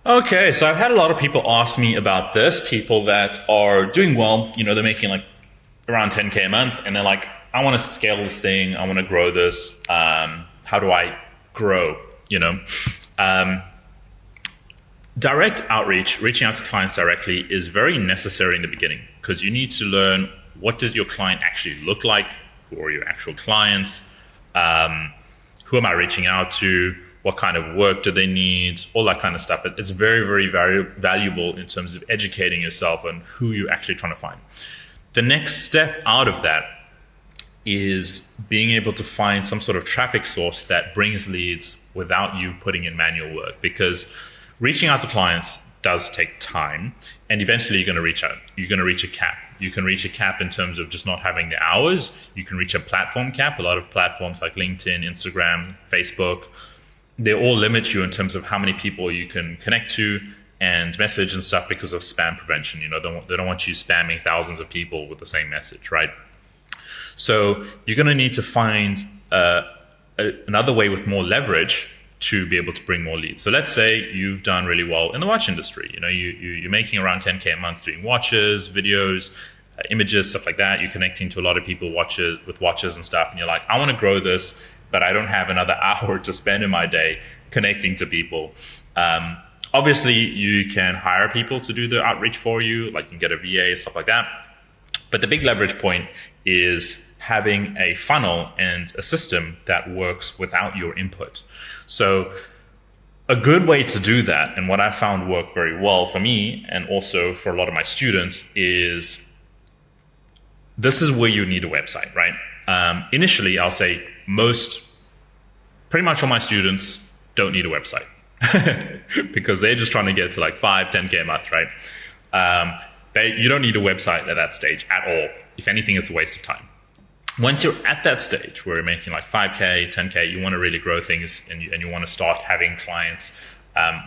Okay, so I've had a lot of people ask me about this. People that are doing well, they're making like around 10K a month, and they're like, I want to scale this thing, I want to grow this. How do I grow? Um, Direct outreach, reaching out to clients directly, is very necessary in the beginning because you need to learn what does your client actually look like, who are your actual clients, who am I reaching out to, what kind of work do they need, all that kind of stuff. It's very, very, very valuable in terms of educating yourself on who you're actually trying to find. The next step out of that is being able to find some sort of traffic source that brings leads without you putting in manual work, because reaching out to clients does take time, and eventually you're going to reach out. You're going to reach a cap. You can reach a cap in terms of just not having the hours. You can reach a platform cap. A lot of platforms like LinkedIn, Instagram, Facebook, they all limit you in terms of how many people you can connect to and message and stuff because of spam prevention. They don't want you spamming thousands of people with the same message, right? So you're going to need to find another way with more leverage to be able to bring more leads. So let's say you've done really well in the watch industry. You're making around 10K a month doing watches, videos, images, stuff like that. You're connecting to a lot of people with watches and stuff. And you're like, I want to grow this, but I don't have another hour to spend in my day connecting to people. Obviously, you can hire people to do the outreach for you, like you can get a VA, stuff like that. But the big leverage point is having a funnel and a system that works without your input. So a good way to do that, and what I found worked very well for me and also for a lot of my students, is this is where you need a website, right? Initially, I'll say pretty much all my students don't need a website because they're just trying to get to like 5, 10K a month, right? You don't need a website at that stage at all. If anything, it's a waste of time. Once you're at that stage where you're making like 5K, 10K, you want to really grow things and you want to start having clients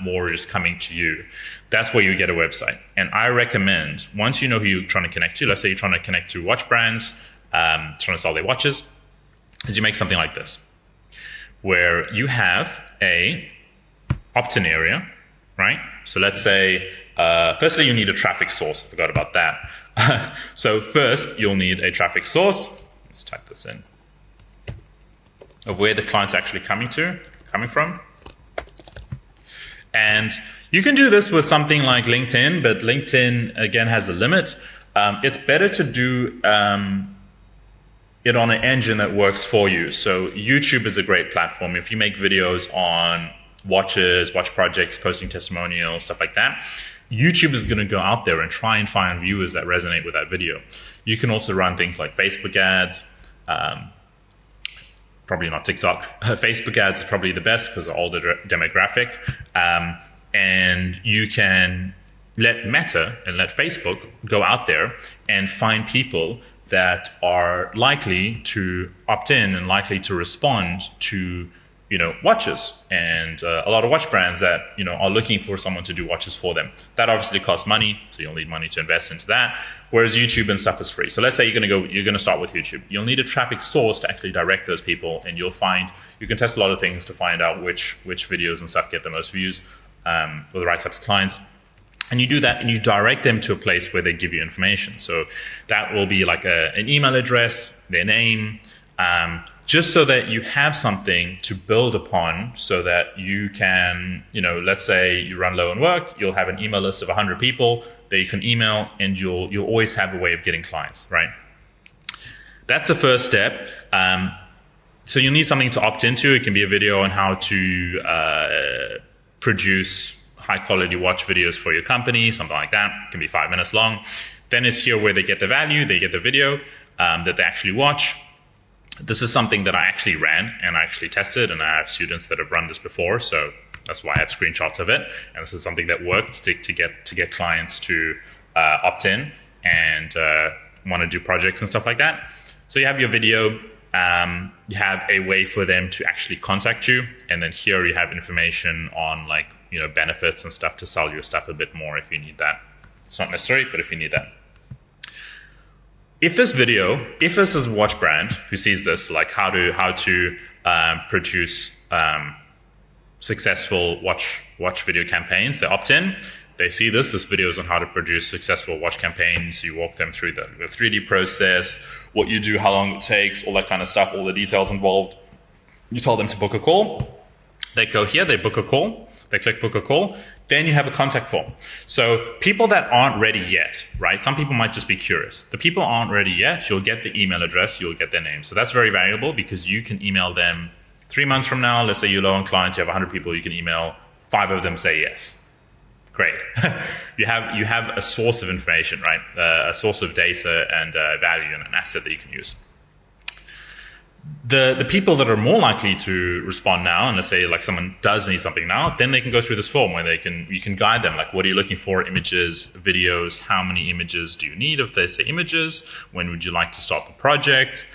more just coming to you. That's where you get a website. And I recommend, once you know who you're trying to connect to, let's say you're trying to connect to watch brands, trying to sell their watches, is you make something like this, where you have a opt-in area, right? So let's say, firstly, you need a traffic source. I forgot about that. So first, you'll need a traffic source. Let's type this in, of where the client's actually coming from. And you can do this with something like LinkedIn, but LinkedIn, again, has a limit. It's better to do it on an engine that works for you. So YouTube is a great platform. If you make videos on watches, watch projects, posting testimonials, stuff like that, YouTube is going to go out there and try and find viewers that resonate with that video. You can also run things like Facebook ads, probably not TikTok. Facebook ads is probably the best because of all the demographic. And you can let Meta and let Facebook go out there and find people that are likely to opt in and likely to respond to watches, and a lot of watch brands that are looking for someone to do watches for them. That obviously costs money, so you'll need money to invest into that. Whereas YouTube and stuff is free. So let's say you're going to start with YouTube. You'll need a traffic source to actually direct those people, and you can test a lot of things to find out which videos and stuff get the most views with the right types of clients. And you do that, and you direct them to a place where they give you information. So that will be like an email address, their name. Just so that you have something to build upon, so that you can, let's say you run low on work, you'll have an email list of 100 people that you can email, and you'll always have a way of getting clients, right? That's the first step. So you'll need something to opt into. It can be a video on how to produce high quality watch videos for your company, something like that. It can be 5 minutes long. Then it's here where they get the value, they get the video that they actually watch. This is something that I actually ran and I actually tested, and I have students that have run this before, so that's why I have screenshots of it. And this is something that worked to get clients to opt in and want to do projects and stuff like that. So you have your video, you have a way for them to actually contact you, and then here you have information on benefits and stuff to sell your stuff a bit more if you need that. It's not necessary, but if you need that. If this is a watch brand who sees this, like how to produce successful watch video campaigns. They opt in. They see this video is on how to produce successful watch campaigns. You walk them through the 3D process, what you do, how long it takes, all that kind of stuff, all the details involved. You tell them to book a call. They go here, they book a call. They click book a call. Then you have a contact form. So people that aren't ready yet, right? Some people might just be curious. The people aren't ready yet, you'll get the email address, you'll get their name. So that's very valuable because you can email them 3 months from now. Let's say you're low on clients, you have 100 people, you can email 5 of them say yes. Great. you have a source of information, right? A source of data and value and an asset that you can use. The people that are more likely to respond now, and let's say like someone does need something now, then they can go through this form where you can guide them, like what are you looking for, images, videos, how many images do you need if they say images, when would you like to start the project,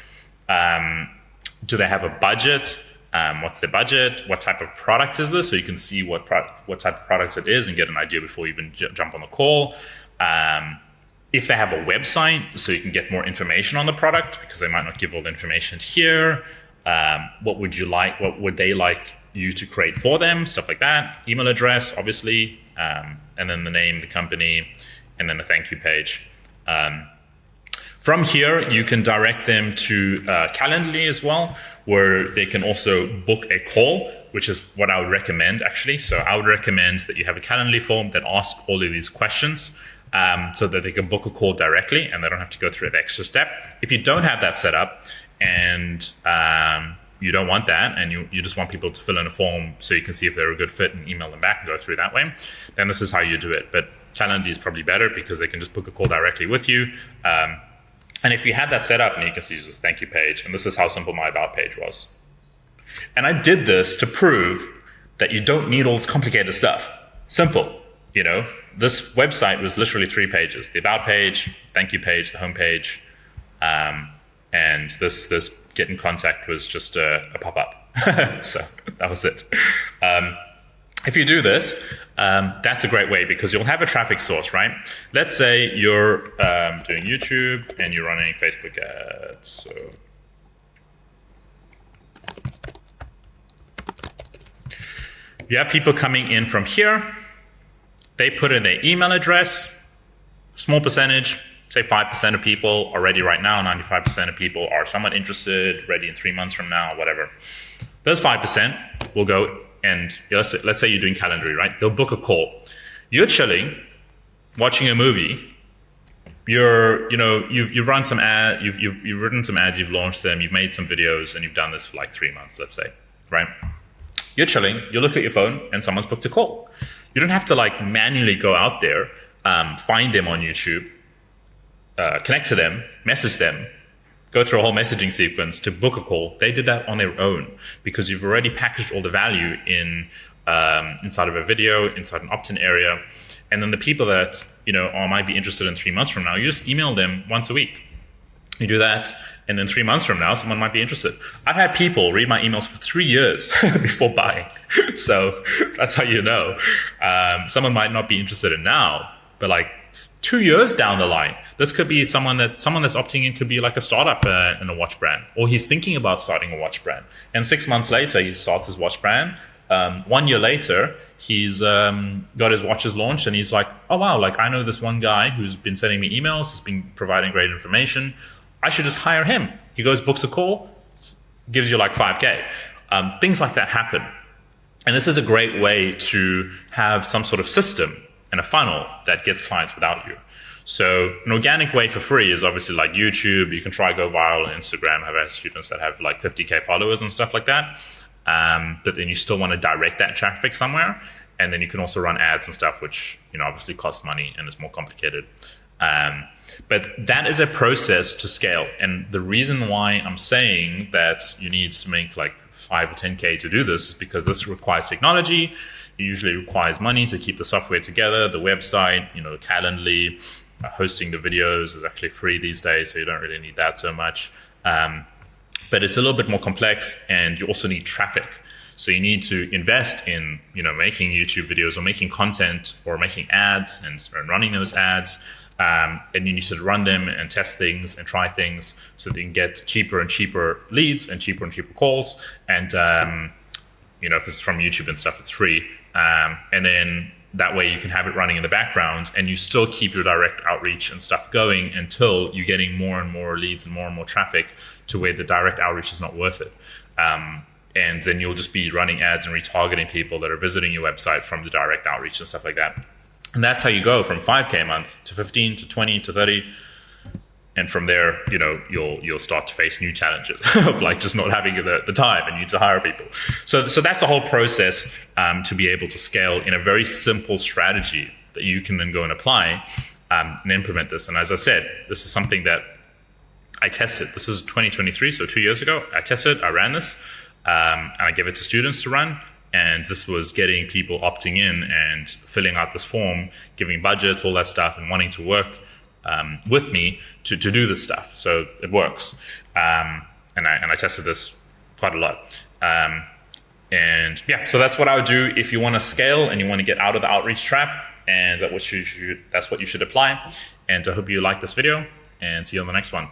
do they have a budget, what's their budget, what type of product is this, so you can see what type of product it is and get an idea before you even jump on the call. If they have a website, so you can get more information on the product because they might not give all the information here. What would they like you to create for them? Stuff like that. Email address, obviously, and then the name, the company, and then a thank you page. From here, you can direct them to Calendly as well, where they can also book a call, which is what I would recommend actually. So I would recommend that you have a Calendly form that asks all of these questions. So that they can book a call directly and they don't have to go through the extra step. If you don't have that set up and you don't want that and you just want people to fill in a form so you can see if they're a good fit and email them back and go through that way, then this is how you do it. But Calendly is probably better because they can just book a call directly with you. And if you have that set up, and you can see this thank you page, and this is how simple my about page was. And I did this to prove that you don't need all this complicated stuff. Simple, you know. This website was literally 3 pages: the about page, thank you page, the home page, and this get in contact was just a pop-up. So that was it. If you do this, that's a great way because you'll have a traffic source, right? Let's say you're doing YouTube and you're running Facebook ads. So you have people coming in from here. They put in their email address, small percentage, say 5% of people are ready right now, 95% of people are somewhat interested, ready in 3 months from now, whatever. Those 5% will go and let's say you're doing Calendly, right? They'll book a call. You're chilling, watching a movie. You've run some ad, you've written some ads, you've launched them, you've made some videos, and you've done this for like 3 months, let's say, right? You're chilling, you look at your phone, and someone's booked a call. You don't have to like manually go out there, find them on YouTube, connect to them, message them, go through a whole messaging sequence to book a call. They did that on their own because you've already packaged all the value in inside of a video, inside an opt-in area. And then the people that might be interested in 3 months from now, you just email them once a week. You do that, and then 3 months from now, someone might be interested. I've had people read my emails for 3 years before buying. So that's how you know. Someone might not be interested in now, but like 2 years down the line, this could be someone that's opting in, could be like a startup in a watch brand, or he's thinking about starting a watch brand. And 6 months later, he starts his watch brand. 1 year later, he's got his watches launched, and he's like, oh wow, like I know this one guy who's been sending me emails, he's been providing great information. I should just hire him. He goes, books a call, gives you like 5K. Things like that happen. And this is a great way to have some sort of system and a funnel that gets clients without you. So an organic way for free is obviously like YouTube. You can try go viral on Instagram. I've had students that have like 50K followers and stuff like that. But then you still want to direct that traffic somewhere. And then you can also run ads and stuff, which obviously costs money and is more complicated. But that is a process to scale. And the reason why I'm saying that you need to make like 5 or 10K to do this is because this requires technology. It usually requires money to keep the software together, the website, Calendly, hosting the videos is actually free these days, so you don't really need that so much. But it's a little bit more complex, and you also need traffic. So you need to invest in, making YouTube videos or making content or making ads and running those ads. And you need to run them and test things and try things so that you can get cheaper and cheaper leads and cheaper calls. And if it's from YouTube and stuff, it's free. And then that way you can have it running in the background and you still keep your direct outreach and stuff going until you're getting more and more leads and more traffic to where the direct outreach is not worth it. And then you'll just be running ads and retargeting people that are visiting your website from the direct outreach and stuff like that. And that's how you go from 5K a month to 15 to 20 to 30. And from there, you'll start to face new challenges of like just not having the time and you need to hire people. So that's the whole process to be able to scale in a very simple strategy that you can then go and apply and implement this. And as I said, this is something that I tested. This is 2023, so 2 years ago. I tested, I ran this, and I gave it to students to run. And this was getting people opting in and filling out this form, giving budgets, all that stuff, and wanting to work with me to do this stuff. So it works. And I tested this quite a lot. And yeah, so that's what I would do if you want to scale and you want to get out of the outreach trap. And that's what you should apply. And I hope you like this video and see you on the next one.